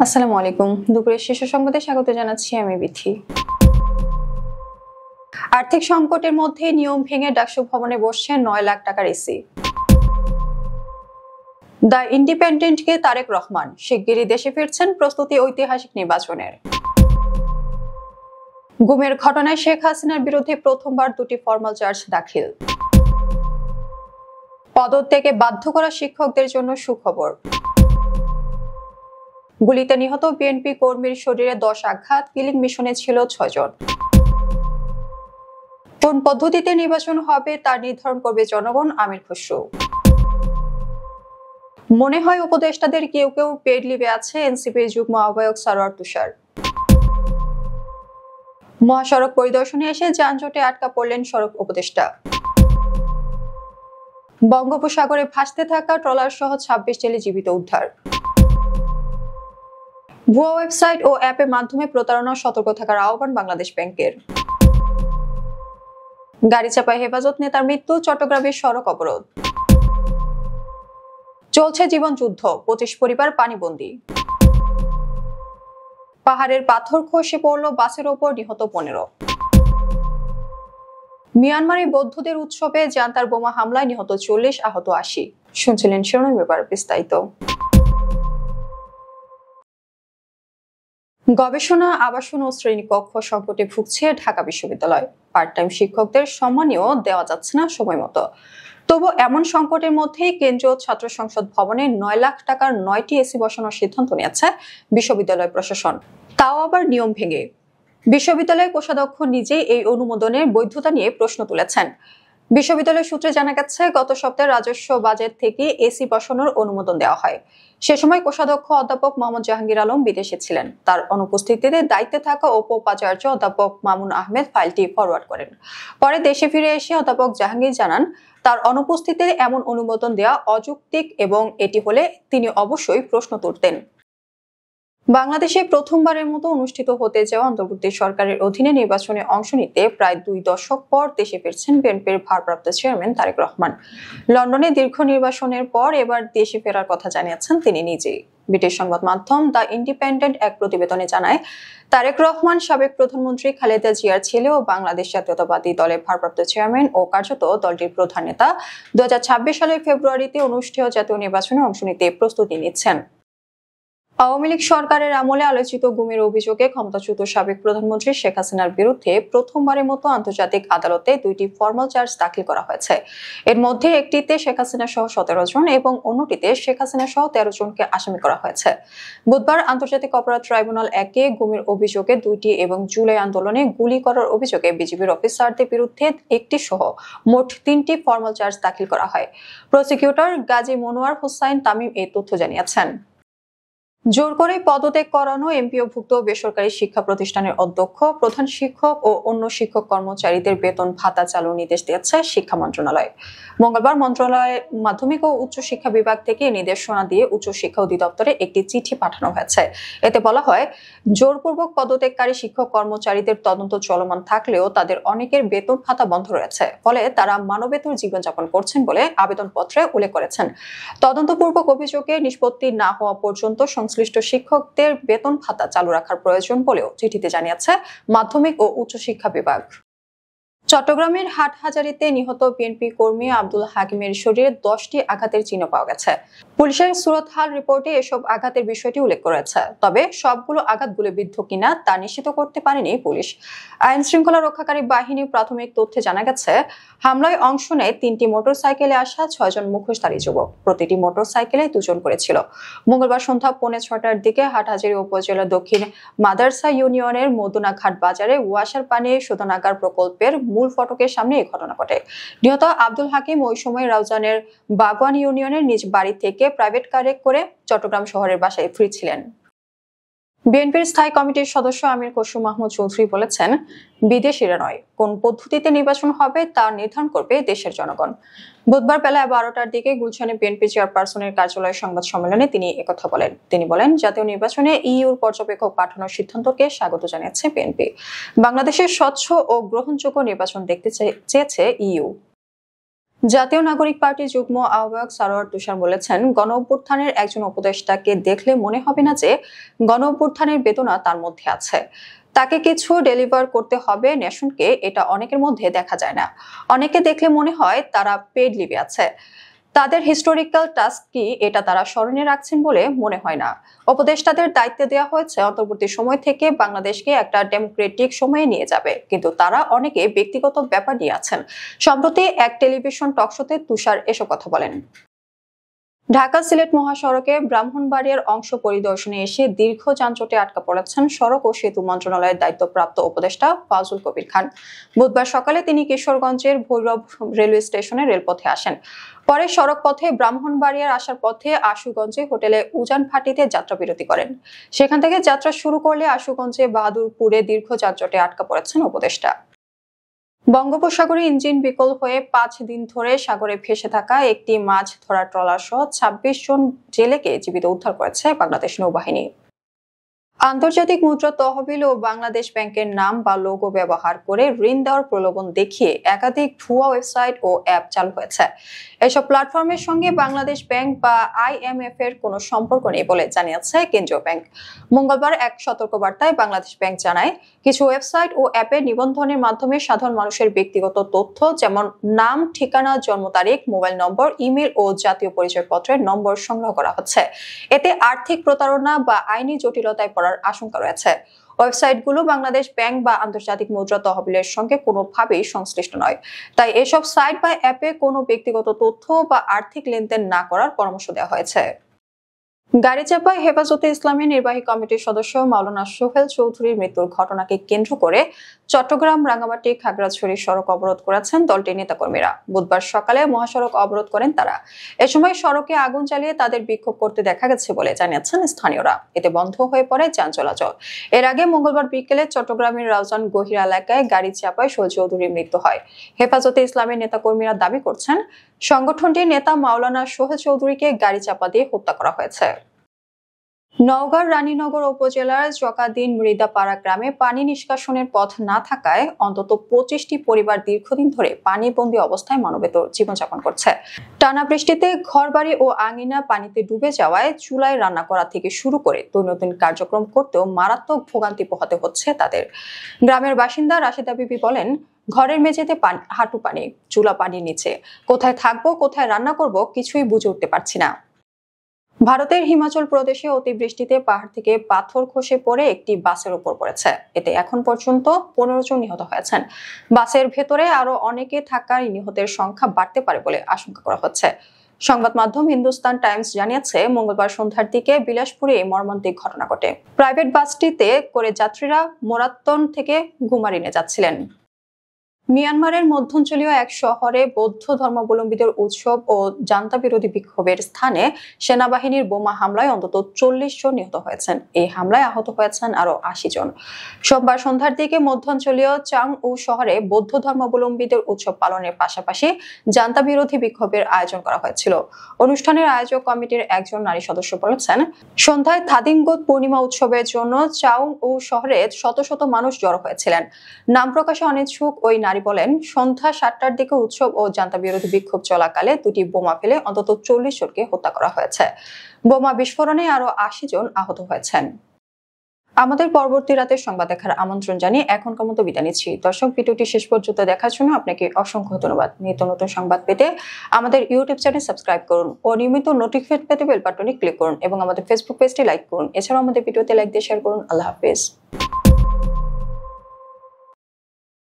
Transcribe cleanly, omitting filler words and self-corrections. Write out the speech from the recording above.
আসসালামু আলাইকুম। দুপুরের শীর্ষ সংবাদে স্বাগত জানাচ্ছি আমি বিথি। আর্থিক সংকটের মধ্যে নিয়ম ভেঙে ডাকসু ভবনে বসছে ৯ লাখ টাকার এসি। দ্য ইন্ডিপেন্ডেন্টকে তারেক রহমান শিগগিরই দেশে ফিরছেন, প্রস্তুতি ঐতিহাসিক নির্বাচনের। গুমের ঘটনায় শেখ হাসিনার বিরুদ্ধে প্রথমবার 2টি ফরমাল চার্জ দাখিল। পদত্যাগে বাধ্য করা শিক্ষকদের জন্য সুখবর। গুলিতে নিহত বিএনপি কর্মীর শরীরে 10 আঘাত, কিলিং মিশনে ছিল 6 জন। কোন পদ্ধতিতে নির্বাচন হবে তা নির্ধারণ করবে জনগণ, আমির খসরু। মনে হয় উপদেষ্টাদের কেউ কেউ পেড লিভে আছে, এনসিপির যুগ্ম আহ্বায়ক সারোয়ার তুষার। মহাসড়ক পরিদর্শনে এসে যানজটে আটকা পড়লেন সড়ক উপদেষ্টা। বঙ্গোপসাগরে ভাসতে থাকা ট্রলার সহ 26 জেলে জীবিত উদ্ধার। ভুয়া ওয়েবসাইট ও অ্যাপের মাধ্যমে প্রতারণা, সতর্ক থাকার আহ্বান বাংলাদেশ ব্যাংকের। গাড়ি চাপায় হেফাজত নেতার মৃত্যু, চট্টগ্রামের সড়ক অবরোধ। চলছে জীবন যুদ্ধ, 25 পরিবার পানিবন্দী। পাহাড়ের পাথর খসে পড়ল বাসের ওপর, নিহত 15। মিয়ানমারে বৌদ্ধদের উৎসবে জান্তার বোমা হামলায় নিহত 40, আহত 80। শুনছিলেন শিরোনাম, ব্যাপার বিস্তারিত। গবেষণা, আবাসন ও শ্রেণীকক্ষ সংকটে ভুগছে ঢাকা বিশ্ববিদ্যালয়। পার্ট টাইম শিক্ষকদের সম্মানীয় দেওয়া যাচ্ছে না সময় মতো। তবু এমন সংকটের মধ্যেই কেন্দ্রীয় ছাত্র সংসদ ভবনে 9 লাখ টাকার 9টি এসি বসানোর সিদ্ধান্ত নিয়েছে বিশ্ববিদ্যালয় প্রশাসন, তাও আবার নিয়ম ভেঙে। বিশ্ববিদ্যালয়ের কোষাধ্যক্ষ নিজেই এই অনুমোদনের বৈধতা নিয়ে প্রশ্ন তুলেছেন। বিশ্ববিদ্যালয় সূত্রে জানা গেছে, গত সপ্তাহে রাজস্ব বাজেট থেকে এসি বসানোর অনুমোদন দেওয়া হয়। সে সময় কোষাধ্যক্ষ অধ্যাপক মোহাম্মদ জাহাঙ্গীর আলম বিদেশে ছিলেন। তার অনুপস্থিতিতে দায়িত্বে থাকা উপাচার্য অধ্যাপক মামুন আহমেদ ফাইলটি ফরওয়ার্ড করেন। পরে দেশে ফিরে এসে অধ্যাপক জাহাঙ্গীর জানান, তার অনুপস্থিতিতে এমন অনুমোদন দেওয়া অযৌক্তিক এবং এটি হলে তিনি অবশ্যই প্রশ্ন তুলতেন। বাংলাদেশে প্রথমবারের মতো অনুষ্ঠিত হতে যাওয়া অন্তর্বর্তী সরকারের অধীনে নির্বাচনে অংশ নিতে প্রায় 2 দশক পর দেশে ফিরছেন বিএনপির ভারপ্রাপ্ত চেয়ারম্যান তারেক রহমান। লন্ডনে দীর্ঘ নির্বাসনের পর এবার দেশে ফেরার কথা জানিয়েছেন তিনি নিজেই। ব্রিটিশ সংবাদ মাধ্যম দ্য ইন্ডিপেন্ডেন্ট এক প্রতিবেদনে জানায়, তারেক রহমান সাবেক প্রধানমন্ত্রী খালেদা জিয়ার ছেলে ও বাংলাদেশ জাতীয়তাবাদী দলের ভারপ্রাপ্ত চেয়ারম্যান ও কার্যত দলটির প্রধান নেতা 2026 সালের ফেব্রুয়ারিতে অনুষ্ঠেয় জাতীয় নির্বাচনে অংশ নিতে প্রস্তুতি নিচ্ছেন। আওয়ামী লীগ সরকারের আমলে আলোচিত গুমের অভিযোগে ক্ষমতাচ্যুত সাবেক প্রধানমন্ত্রী শেখ হাসিনার বিরুদ্ধে প্রথমবারের মতো আন্তর্জাতিক আদালতে 2টি ফরমাল চার্জ দাখিল করা হয়েছে। এর মধ্যে একটিতে শেখ হাসিনা সহ 17 জন এবং অন্যটিতে শেখ হাসিনা সহ 13 জনকে আসামি করা হয়েছে। বুধবার আন্তর্জাতিক অপরাধ ট্রাইব্যুনাল 1-এ গুমের অভিযোগে 2টি এবং জুলাই আন্দোলনে গুলি করার অভিযোগে বিজিবির অফিসারদের বিরুদ্ধে 1টি সহ মোট 3টি ফরমাল চার্জ দাখিল করা হয়। প্রসিকিউটর গাজী মনোয়ার হোসাইন তামিম এই তথ্য জানিয়েছেন। জোর করে পদত্যাগ করানো এমপিওভুক্ত বেসরকারি শিক্ষা প্রতিষ্ঠানের অধ্যক্ষ, প্রধান শিক্ষক ও অন্য শিক্ষক কর্মচারীদের বেতন ভাতা চালুর নির্দেশ দিয়েছে শিক্ষা মন্ত্রণালয়। মঙ্গলবার মন্ত্রণালয়ের মাধ্যমিক ও উচ্চ শিক্ষা বিভাগ থেকে নির্দেশনা দিয়ে উচ্চ শিক্ষা অধিদপ্তরে একটি চিঠি পাঠানো হয়েছে। এতে বলা হয়, জোরপূর্বক পদত্যাগকারী শিক্ষক কর্মচারীদের তদন্ত চলমান থাকলেও তাদের অনেকের বেতন ভাতা বন্ধ রয়েছে, ফলে তারা মানবেতর জীবনযাপন করছেন বলে আবেদনপত্রে উল্লেখ করেছেন। তদন্তপূর্বক অভিযোগে নিষ্পত্তি না হওয়া পর্যন্ত সংশ্লিষ্ট শিক্ষকদের বেতন ভাতা চালু রাখার প্রয়োজন বলেও চিঠিতে জানিয়েছে মাধ্যমিক ও উচ্চ শিক্ষা বিভাগ। চট্টগ্রামের হাটহাজারীতে নিহত বিএনপি কর্মী আব্দুল হাকিমের শরীরে 10টি আঘাতের চিহ্ন পাওয়া গেছে। পুলিশের সুরতহাল রিপোর্টে এসব আঘাতের বিষয়টি উল্লেখ করেছে, তবে সবগুলো আঘাত গুলিবিদ্ধ কিনা তা নিশ্চিত করতে পারেনি পুলিশ। আইন শৃঙ্খলা রক্ষাকারী বাহিনীর প্রাথমিক তথ্যে জানা গেছে, হামলায় অংশ নেয় 3টি মোটরসাইকেলে আসা 6 জন মুখোশধারী যুবক। প্রতিটি মোটরসাইকেলে 2 জন করে ছিল। মঙ্গলবার সন্ধ্যা 6:45টার দিকে হাটহাজারী উপজেলা দক্ষিণ মাদারসা ইউনিয়নের মদুনাঘাট বাজারে ওয়াসার পানি শোধনাগার প্রকল্পের মূল ফটকের সামনে এই ঘটনা ঘটে। নিহত আব্দুল হাকিম ওই সময় রাউজানের বাগওয়ান ইউনিয়নের নিজ বাড়ি থেকে প্রাইভেট কারে করে চট্টগ্রাম শহরের বাসায় ফিরছিলেন। বিএনপির স্থায়ী কমিটির সদস্য আমির খসরু মাহমুদ চৌধুরী বলেছেন, বিদেশিরা নয়, কোন পদ্ধতিতে নির্বাচন হবে তা নির্ধারণ করবে দেশের জনগণ। বুধবার বেলা 12টার দিকে গুলশানে বিএনপি চেয়ারপারসনের কার্যালয়ে সংবাদ সম্মেলনে তিনি একথা বলেন। তিনি বলেন, জাতীয় নির্বাচনে ইইউর পর্যবেক্ষক পাঠানোর সিদ্ধান্তকে স্বাগত জানিয়েছে বিএনপি। বাংলাদেশের স্বচ্ছ ও গ্রহণযোগ্য নির্বাচন দেখতে চেয়েছে ইইউ। জাতীয় নাগরিক পার্টির যুগ্ম আহ্বায়ক সারোয়ার তুষার বলেছেন, গণ অভ্যুত্থানের একজন উপদেষ্টাকে দেখলে মনে হবে না যে গণ অভ্যুত্থানের বেদনা তার মধ্যে আছে। তাকে কিছু ডেলিভার করতে হবে নেশনকে, এটা অনেকের মধ্যে দেখা যায় না। অনেকে দেখলে মনে হয় তারা পেড লিভে আছে। তাদের হিস্টোরিক্যাল টাস্ক কি এটা তারা স্মরণে রাখছেন বলে মনে হয় না। উপদেষ্টাদের দায়িত্ব দেওয়া হয়েছে অন্তর্বর্তী সময় থেকে বাংলাদেশকে একটা ডেমোক্রেটিক সময়ে নিয়ে যাবে, কিন্তু তারা অনেকে ব্যক্তিগত ব্যাপার নিয়ে আছেন। সম্প্রতি এক টেলিভিশন টকশোতে তুষার এসব কথা বলেন। ঢাকা সিলেট মহাসড়কে ব্রাহ্মণবাড়িয়ার অংশ পরিদর্শনে এসে দীর্ঘ যানজটে আটকা পড়েছেন সড়ক ও সেতু মন্ত্রণালয়ের দায়িত্বপ্রাপ্ত উপদেষ্টা ফাজুল কবির খান। বুধবার সকালে তিনি কিশোরগঞ্জের ভৈরব রেলওয়ে স্টেশনে রেলপথে আসেন। পরে সড়ক পথে ব্রাহ্মণবাড়িয়ার আসার পথে আশুগঞ্জে হোটেলে উজান ভাটিতে যাত্রাবিরতি করেন। সেখান থেকে যাত্রা শুরু করলে আশুগঞ্জে বাহাদুরপুরে দীর্ঘ যানজটে আটকা পড়েছেন উপদেষ্টা। বঙ্গোপসাগরে ইঞ্জিন বিকল হয়ে 5 দিন ধরে সাগরে ভেসে থাকা একটি মাছ ধরার ট্রলার সহ 26 জন জেলেকে জীবিত উদ্ধার করেছে বাংলাদেশ নৌবাহিনী। আন্তর্জাতিক মুদ্রা তহবিল ও বাংলাদেশ ব্যাংকের নাম বা লোগো ব্যবহার করে ঋণ দেওয়ার প্রলোভন দেখিয়ে একাধিক ভুয়া ওয়েবসাইট ও অ্যাপ চালু হয়েছে। এসব প্ল্যাটফর্মের সঙ্গে বাংলাদেশ ব্যাংক বা IMF এর কোনো সম্পর্ক নেই বলে জানিয়েছে কেন্দ্রীয় ব্যাংক। মঙ্গলবার এক সতর্কবার্তায় বাংলাদেশ ব্যাংক জানায়, কিছু ওয়েবসাইট ও অ্যাপে নিবন্ধনের মাধ্যমে সাধারণ মানুষের ব্যক্তিগত তথ্য যেমন নাম, ঠিকানা, জন্ম তারিখ, মোবাইল নম্বর, ইমেল ও জাতীয় পরিচয়পত্রের নম্বর সংগ্রহ করা হচ্ছে। এতে আর্থিক প্রতারণা বা আইনি জটিলতায় পড়ার আশঙ্কা রয়েছে। ওয়েবসাইটগুলো বাংলাদেশ ব্যাংক বা আন্তর্জাতিক মুদ্রা তহবিলের সঙ্গে কোনোভাবেই সংশ্লিষ্ট নয়। তাই এসব সাইট বা অ্যাপে কোনো ব্যক্তিগত তথ্য বা আর্থিক লেনদেন না করার পরামর্শ দেওয়া হয়েছে। গাড়িচাপায় হেফাজতে ইসলামের নির্বাহী কমিটির সদস্য মাওলানা সোহেল চৌধুরীর মৃত্যুর ঘটনাকে কেন্দ্র করে চট্টগ্রাম রাঙ্গামাটি খাগড়াছড়ি সড়ক অবরোধ করেছেন দলটির নেতাকর্মীরা। বুধবার সকালে মহাসড়ক অবরোধ করেন তারা। এ সময় সড়কে আগুন জ্বালিয়ে তাদের বিক্ষোভ করতে দেখা গেছে বলে জানিয়েছেন স্থানীয়রা। এতে বন্ধ হয়ে পড়ে যান চলাচল। এর আগে মঙ্গলবার বিকেলে চট্টগ্রামের রাউজান গহিরা এলাকায় গাড়ি চাপায় সোহেল চৌধুরীর মৃত্যু হয়। হেফাজতে ইসলামের নেতাকর্মীরা দাবি করছেন, সংগঠনটির নেতা মাওলানা সোহেল চৌধুরীকে গাড়ি চাপা দিয়ে হত্যা করা হয়েছে। নওগাঁর রানীনগর উপজেলার জকাদিন মৃদাপাড়া গ্রামে পানি নিষ্কাশনের পথ না থাকায় অন্তত 25টি পরিবার দীর্ঘদিন ধরে পানিবন্দী অবস্থায় মানবেতর জীবনযাপন করছে। টানা বৃষ্টিতে ঘরবাড়ি ও আঙিনা পানিতে ডুবে যাওয়ায় চুলায় রান্না করা থেকে শুরু করে দৈনন্দিন কার্যক্রম করতেও মারাত্মক ভোগান্তি পোহাতে হচ্ছে তাদের। গ্রামের বাসিন্দা রাশেদা বিবি বলেন, ঘরের মেঝেতে হাঁটু পানি, চুলা পানির নিচে। কোথায় থাকবো, কোথায় রান্না করব কিছুই বুঝে উঠতে পারছি না। ভারতের হিমাচল প্রদেশে অতিবৃষ্টিতে পাহাড় থেকে পাথর খসে পড়ে একটি বাসের উপর পড়েছে। এতে এখন পর্যন্ত 15 জন নিহত হয়েছেন। বাসের ভেতরে আরো অনেকে থাকায় নিহতের সংখ্যা বাড়তে পারে বলে আশঙ্কা করা হচ্ছে। সংবাদ মাধ্যম হিন্দুস্তান টাইমস জানিয়েছে, মঙ্গলবার সন্ধ্যার দিকে বিলাসপুরে এই মর্মান্তিক ঘটনা ঘটে। প্রাইভেট বাসটিতে করে যাত্রীরা মোরাত্তন থেকে গুমারিনে যাচ্ছিলেন। মিয়ানমারের মধ্যাঞ্চলীয় এক শহরে বৌদ্ধ ধর্মাবলম্বীদের উৎসব ও জান্তা বিরোধী বিক্ষোভের স্থানে সেনাবাহিনীর বোমা হামলায় অন্তত 40 জন নিহত হয়েছেন। এই হামলায় আহত হয়েছেন আরো 80 জন। সোমবার সন্ধ্যার দিকে মধ্যাঞ্চলীয় চাংউ শহরে বৌদ্ধ ধর্মাবলম্বীদের উৎসব পালনের পাশাপাশি জান্তা বিরোধী বিক্ষোভের আয়োজন করা হয়েছিল। অনুষ্ঠানের আয়োজক কমিটির একজন নারী সদস্য বলেছেন, সন্ধ্যায় থাদিঙ্গত পূর্ণিমা উৎসবের জন্য চাংউ শহরে শত শত মানুষ জড়ো হয়েছিলেন। নাম প্রকাশে অনিচ্ছুক ওই নারী বলেন, সন্ধ্যা 7টার দিকে উৎসব ও জান্তা বিরোধী বিক্ষোভ চলাকালে দুটি বোমা ফেলে অন্তত 40 জনকে হত্যা করা হয়েছে। বোমা বিস্ফোরণে আরো 80 জন আহত হয়েছেন। আমাদের পরবর্তী রাতের সংবাদ দেখার আমন্ত্রণ জানিয়ে এখনকার মতো বিদায় নিচ্ছি। দর্শক, ভিডিওটি শেষ পর্যন্ত দেখার জন্য আপনাকে অসংখ্য ধন্যবাদ। নিত্য নতুন সংবাদ পেতে আমাদের ইউটিউব চ্যানেল সাবস্ক্রাইব করুন ও নিয়মিত নোটিফিকেশন পেতে বেল বাটনে ক্লিক করুন এবং আমাদের ফেসবুক পেজটি লাইক করুন। এছাড়াও আমাদের ভিডিওতে লাইক দিয়ে শেয়ার করুন। আল্লাহ হাফেজ।